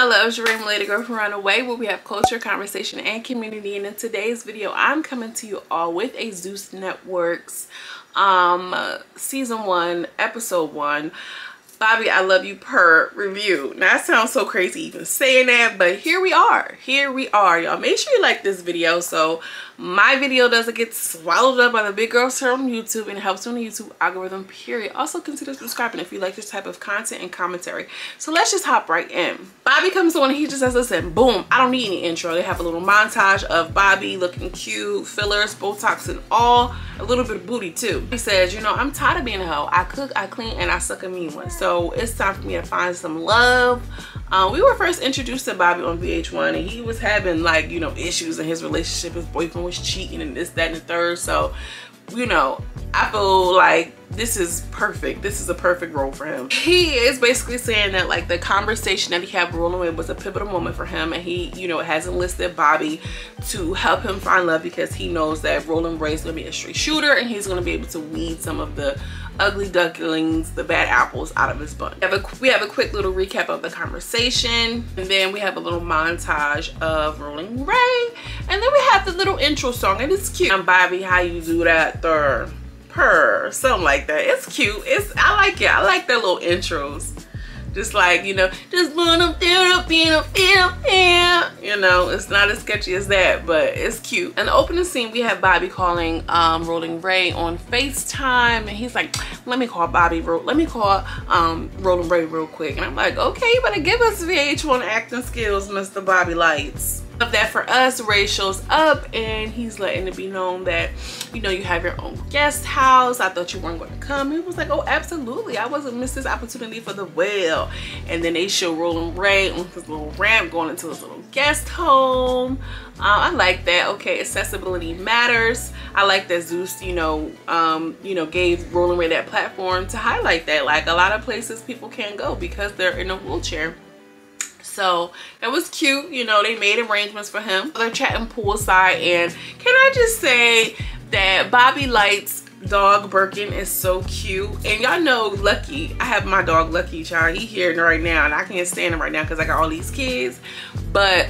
Hello, it's Jarae, Milay, the girl from Runaway, where we have culture, conversation, and community. And in today's video, I'm coming to you all with a Zeus Networks season 1, episode 1, Bobby I Love You PURR review. Now that sounds so crazy even saying that, but here we are, y'all. Make sure you like this video so my video doesn't get swallowed up by the big girls here on YouTube and it helps on the YouTube algorithm, period. Also consider subscribing if you like this type of content and commentary. So let's just hop right in. Bobby comes on and he just says, listen, boom, I don't need any intro. They have a little montage of Bobby looking cute, fillers, Botox and all, a little bit of booty too. He says, you know, I'm tired of being a hoe. I cook, I clean, and I suck a mean one. So it's time for me to find some love. We were first introduced to Bobby on VH1 and he was having, like, you know, issues in his relationship. His boyfriend was cheating and this, that, and the third. So, you know, I feel like this is perfect. This is a perfect role for him. He is basically saying that, like, the conversation that he had with Rolling Ray was a pivotal moment for him, and he, you know, has enlisted Bobby to help him find love because he knows that Rolling Ray is going to be a straight shooter and he's going to be able to weed some of the ugly ducklings, the bad apples, out of his butt. We have a quick little recap of the conversation, and then we have a little montage of Rolling Ray, and then we have the little intro song, and it's cute. I'm Bobby, how you do that third? PURR, something like that. It's cute. I like it. I like their little intros. Just like, you know, just you know, it's not as sketchy as that, but it's cute. In the opening scene, we have Bobby calling Rolling Ray on FaceTime, and he's like, let me call Rolling Ray real quick. And I'm like, okay, you better give us VH1 acting skills, Mr. Bobby Lights. Of that for us, Ray shows up and he's letting it be known that, you know, you have your own guest house. I thought you weren't going to come. He was like, oh, absolutely, I wasn't miss this opportunity for the well. And then they show Rolling Ray on his little ramp going into his little guest home. I like that. Okay, accessibility matters. I like that Zeus, you know, gave Rolling Ray that platform to highlight that. Like, a lot of places people can't go because they're in a wheelchair. So that was cute. You know, they made arrangements for him. They're chatting poolside, and can I just say that Bobby Light's dog Birkin is so cute. And y'all know Lucky, I have my dog Lucky, child. He here right now and I can't stand him right now because I got all these kids, but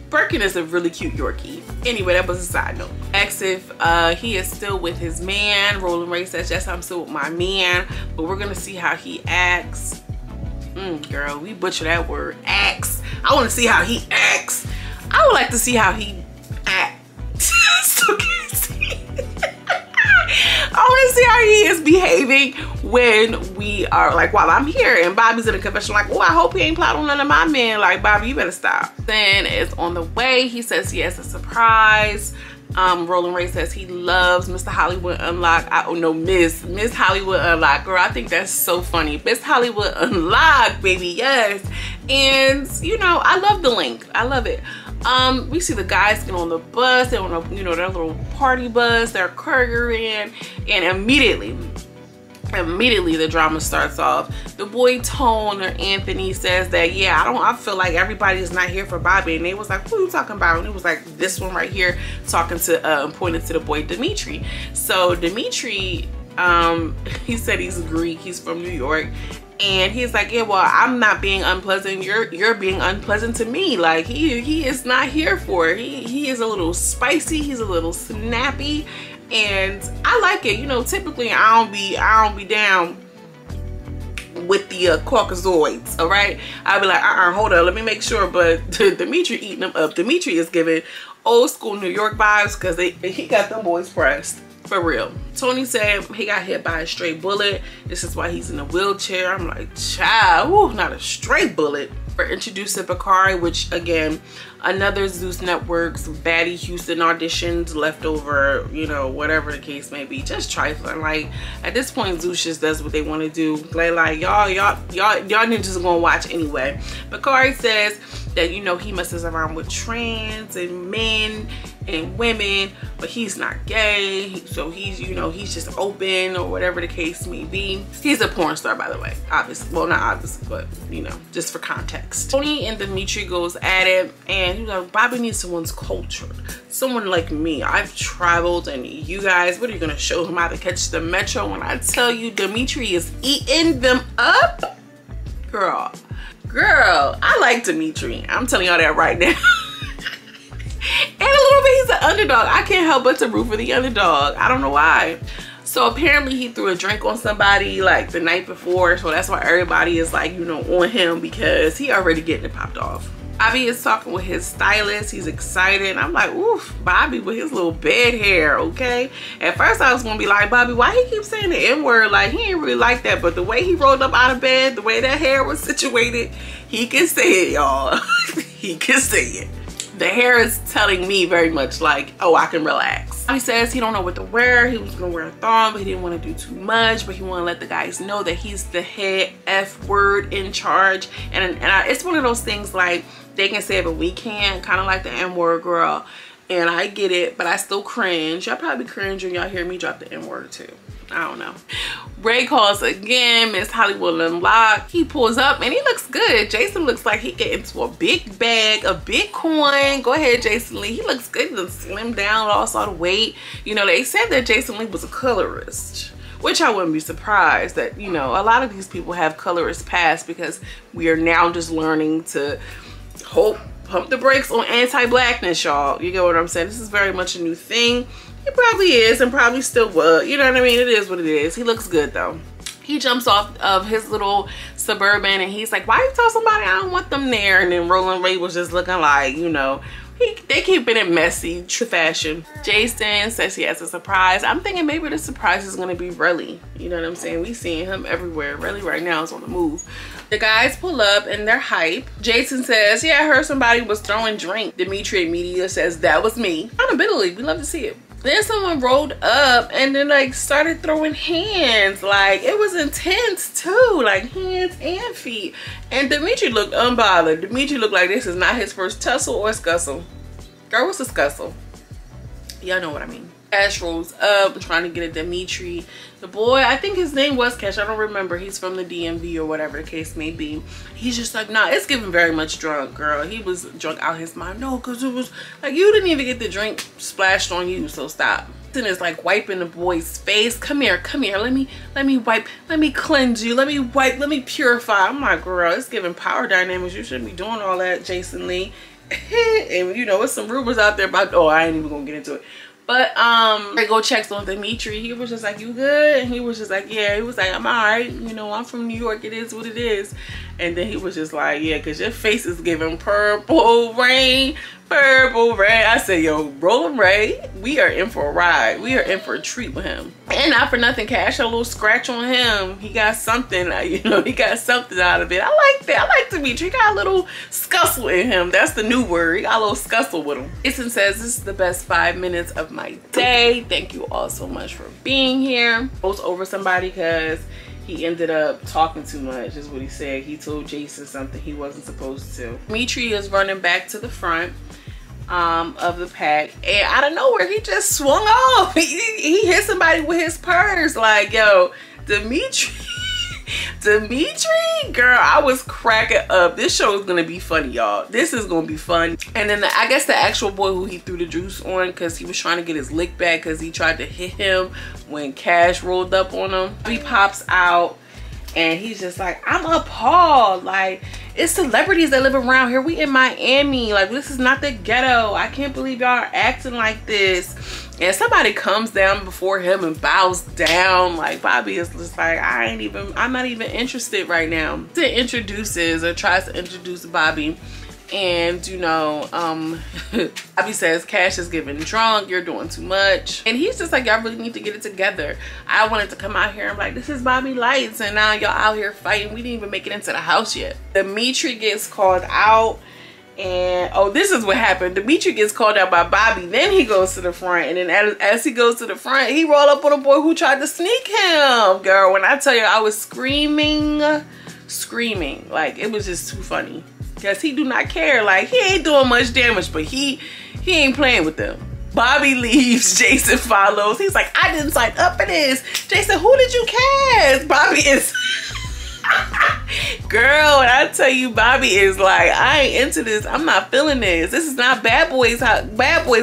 Birkin is a really cute Yorkie. Anyway, that was a side note. Asks if he is still with his man. Rolling Ray says, yes, I'm still with my man, but we're gonna see how he acts. Girl, we butcher that word, acts. I want to see how he acts. I would like to see how he acts. So I want to see how he is behaving when we are, like, while I'm here and Bobby's in a confession, like, oh, I hope he ain't plotting on none of my men. Like, Bobby, you better stop. Then is on the way. He says he has a surprise. Rolling Ray says he loves Mr. Hollywood Unlocked. Oh no, Miss Hollywood Unlocked. Girl, I think that's so funny. Miss Hollywood Unlocked, baby, yes. And you know, I love the link. I love it. We see the guys get on the bus. They're on a, you know, their little party bus. They're couriering, and immediately the drama starts off. The boy Tone or Anthony says that, yeah, I feel like everybody is not here for Bobby. And they was like, who are you talking about? And it was like, this one right here, talking to pointed to the boy Dimitri. So Dimitri, he said he's Greek, he's from New York, and he's like, yeah, well, I'm not being unpleasant, you're being unpleasant to me. Like, he is not here for it. He is a little spicy, he's a little snappy, and I like it. You know, typically I don't be down with the Caucasoids, all right? I'll be like, hold on, let me make sure. But Dimitri eating them up. Dimitri is giving old school New York vibes because he got them boys pressed. For real. Tony said he got hit by a stray bullet. This is why he's in a wheelchair. I'm like, child, ooh, not a stray bullet. We're introduced to PURR, which again, another Zeus Networks baddie Houston auditions, leftover, you know, whatever the case may be, just trifling. Like, at this point, Zeus just does what they want to do. Like y'all ninjas gonna watch anyway. PURR says that, you know, he messes around with trans and men and women, but he's not gay, so he's, you know, he's just open or whatever the case may be. He's a porn star, by the way, obviously. Well, not obviously, but you know, just for context. Tony and Dimitri goes at it, and he's like, Bobby needs someone's culture, someone like me. I've traveled, and you guys, what are you gonna show him how to catch the metro? When I tell you Dimitri is eating them up, girl, Girl, I like Dimitri. I'm telling y'all that right now. And a little bit, he's an underdog. I can't help but to root for the underdog. I don't know why. So apparently he threw a drink on somebody like the night before. So that's why everybody is like, you know, on him because he already getting it popped off. Bobby is talking with his stylist. He's excited. I'm like, oof, Bobby with his little bed hair, okay? At first I was gonna be like, Bobby, why he keep saying the N-word? Like, he ain't really like that. But the way he rolled up out of bed, the way that hair was situated, he can say it, y'all. He can say it. The hair is telling me very much like, oh, I can relax. He says he don't know what to wear. He was gonna wear a thong, but he didn't want to do too much. But he want to let the guys know that he's the head F word in charge. And it's one of those things like, they can say it, but we can't. Kind of like the N-word, girl. And I get it, but I still cringe. Y'all probably cringe when y'all hear me drop the N-word too. I don't know. Ray calls again, Miss Hollywood and Locs. He pulls up and he looks good. Jason looks like he get into a big bag of Bitcoin. Go ahead, Jason Lee. He looks good. He slimmed down, lost all the weight. You know, they said that Jason Lee was a colorist, which I wouldn't be surprised that, you know, a lot of these people have colorist past because we are now just learning to pump the brakes on anti-blackness, y'all. You get what I'm saying? This is very much a new thing. He probably is and probably still will. You know what I mean? It is what it is. He looks good though. He jumps off of his little Suburban and he's like, why you tell somebody I don't want them there? And then Roland Ray was just looking like, you know, they keeping it messy, true fashion. Jason says he has a surprise. I'm thinking maybe the surprise is gonna be Relly. You know what I'm saying? We seeing him everywhere. Relly right now is on the move. The guys pull up and they're hype. Jason says, yeah, I heard somebody was throwing drink. Dimitri immediately says, that was me. Unability, we love to see it. Then someone rolled up and then like started throwing hands. Like it was intense too, like hands and feet. And Dimitri looked unbothered. Dimitri looked like this is not his first tussle or scuffle. Girl, what's a scuffle? Y'all know what I mean. Cash rolls up trying to get at Dimitri. The boy, I think his name was Cash. I don't remember. He's from the DMV or whatever the case may be. He's just like, nah, it's giving very much drunk, girl. He was drunk out his mind. No, because it was like, you didn't even get the drink splashed on you, so stop. And it's like wiping the boy's face. Come here, let me wipe, let me cleanse you, let me wipe, let me purify. I'm like, girl, it's giving power dynamics. You shouldn't be doing all that, Jason Lee. And you know, there's some rumors out there about, oh, I ain't even gonna get into it. But I go checks on Dimitri. He was just like, you good? And he was just like, yeah. He was like, I'm all right. You know, I'm from New York. It is what it is. And then he was just like, yeah, because your face is giving purple rain. Purple rain. I said, yo, Roland Ray, we are in for a ride. We are in for a treat with him. And not for nothing, Cash had a little scratch on him. He got something, you know, he got something out of it. I like that. I like Dimitri. He got a little scuffle in him. That's the new word. He got a little scuffle with him. Jason says, this is the best 5 minutes of my day. Thank you all so much for being here. Goes over somebody because he ended up talking too much is what he said. He told Jason something he wasn't supposed to. Dimitri is running back to the front of the pack, and out of nowhere he just swung off. He hit somebody with his purse. Like, yo, Dimitri, girl, I was cracking up. This show is gonna be funny, y'all. This is gonna be fun. And then I guess the actual boy who he threw the juice on because he was trying to get his lick back because he tried to hit him when Cash rolled up on him. He pops out and he's just like, I'm appalled. Like, it's celebrities that live around here. We in Miami. Like, this is not the ghetto. I can't believe y'all are acting like this. And somebody comes down before him and bows down. Like, Bobby is just like, I'm not even interested right now. He introduces or tries to introduce Bobby. And, you know, Bobby says, Cash is getting drunk. You're doing too much. And he's just like, y'all really need to get it together. I wanted to come out here and be like, this is Bobby Lights. And now y'all out here fighting. We didn't even make it into the house yet. Dimitri gets called out. And, oh, this is what happened. Dimitri gets called out by Bobby. Then he goes to the front. And then as he goes to the front, he rolled up on a boy who tried to sneak him. Girl, when I tell you, I was screaming. Like, it was just too funny. Because he do not care. Like, he ain't doing much damage, but he ain't playing with them. Bobby leaves. Jason follows. He's like, I didn't sign up for this. Jason, who did you cast? Bobby is... Girl, when I tell you, Bobby is like, I ain't into this. I'm not feeling this. This is not Bad Boys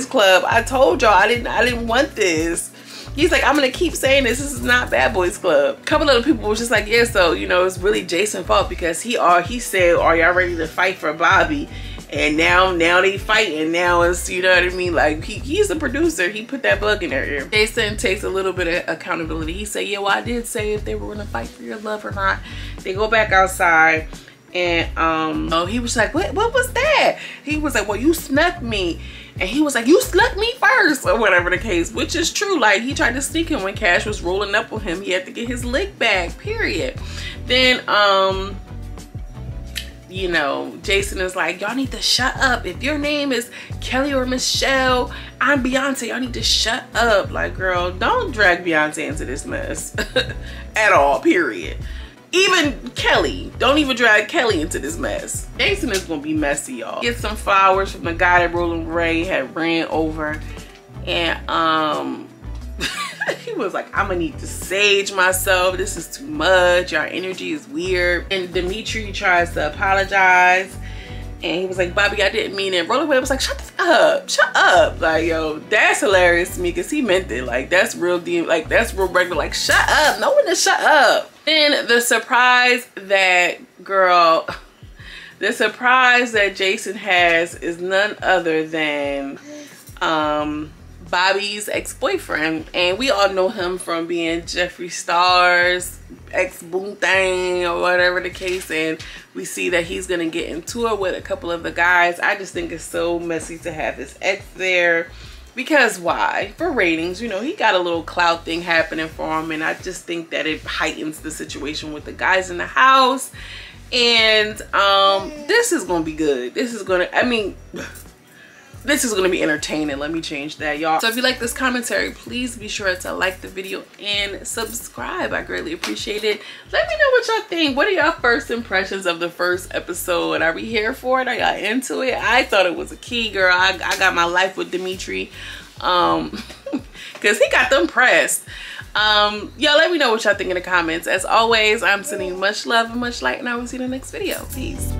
Club. I told y'all I didn't want this. He's like, I'm gonna keep saying this is not Bad Boys Club. A couple other people was just like, yeah, so you know, it's really Jason's fault because he said, are y'all ready to fight for Bobby? And now they fighting. Now it's, you know what I mean? Like, he's the producer. He put that bug in their ear. Jason takes a little bit of accountability. He said, yeah, well, I did say if they were gonna fight for your love or not. They go back outside and oh, he was like, what was that? He was like, well, you snuck me. And he was like, you snuck me first, or whatever the case, which is true. Like, he tried to sneak him when Cash was rolling up with him. He had to get his lick back, period. Then you know, Jason is like, y'all need to shut up. If your name is Kelly or Michelle, I'm Beyonce. Y'all need to shut up. Like, girl, don't drag Beyonce into this mess at all, period. Even Kelly, don't even drag Kelly into this mess. Jason is gonna be messy, y'all. Get some flowers from the guy that Roland Ray had ran over, and he was like, I'm gonna need to sage myself. This is too much. Your energy is weird. And Dimitri tries to apologize. And he was like, Bobby, I didn't mean it. Roland Ray was like, shut the fuck up. Shut up. Like, yo, that's hilarious to me because he meant it. Like, that's real deep. Like, that's real regular. Like, shut up. No one to shut up. Then the surprise that, girl, the surprise that Jason has is none other than Bobby's ex-boyfriend, and we all know him from being Jeffree Star's ex-boom thing or whatever the case, and we see that he's gonna get into it with a couple of the guys. I just think it's so messy to have his ex there, because why? For ratings, you know, he got a little clout thing happening for him, and I just think that it heightens the situation with the guys in the house. And this is gonna be good. This is gonna, I mean, this is gonna be entertaining. Let me change that, y'all. So if you like this commentary, please be sure to like the video and subscribe. I greatly appreciate it. Let me know what y'all think. What are y'all first impressions of the first episode? Are we here for it? Are y'all into it? I thought it was a key, girl. I got my life with Dimitri, because he got them pressed. Y'all let me know what y'all think in the comments. As always, I'm sending you much love and much light, and I will see you in the next video. Peace.